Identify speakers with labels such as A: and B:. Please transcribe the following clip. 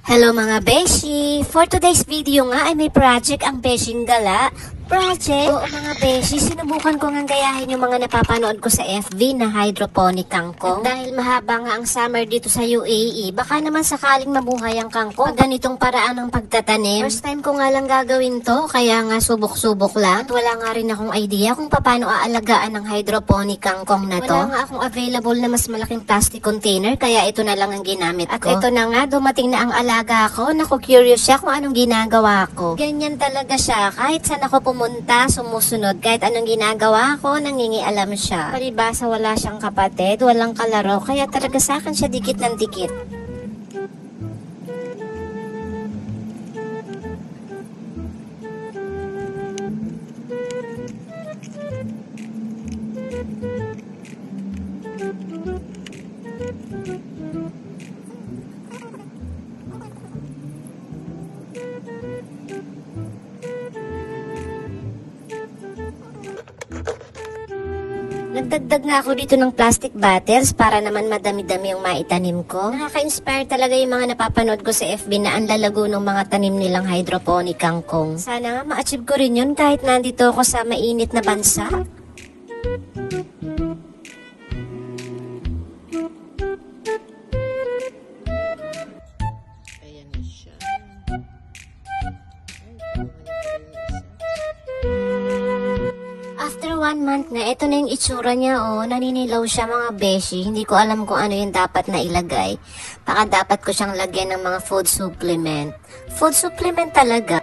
A: Hello mga beshi! For today's video nga ay may project ang Beshing Gala. Project? Oo mga beshi, sinubukan ko nga gayahin yung mga napapanood ko sa FB na hydroponic kangkong. At dahil mahaba nga ang summer dito sa UAE, baka naman sakaling mabuhay ang kangkong pag ganitong paraan ng pagtatanim. First time ko nga lang gagawin to, kaya nga subok-subok lang. At wala nga rin akong idea kung paano aalagaan ang hydroponic kangkong na to. Wala nga akong available na mas malaking plastic container, kaya ito na lang ang ginamit ko. At ito na nga, dumating na ang alaga ko. Naku, curious siya kung anong ginagawa ko. Ganyan talaga siya, kahit saan ako pumunta, sumusunod. Kahit anong ginagawa ko, nangingialam siya. Palibasa wala siyang kapatid, walang kalaro, kaya talaga sa akin siya dikit ng dikit. Nagdagdag nga ako dito ng plastic bottles para naman madami-dami yung maitanim ko. Nakaka-inspire talaga yung mga napapanood ko sa FB na ang lalago ng mga tanim nilang hydroponic kangkong. Sana nga ma-achieve ko rin yun kahit nandito ako sa mainit na bansa.
B: Ayan na siya.
A: After 1 month na, ito na yung itsura niya, oh. Naninilaw siya mga beshi. Hindi ko alam kung ano yung dapat na ilagay. Baka dapat ko siyang lagyan ng mga food supplement. Food supplement talaga.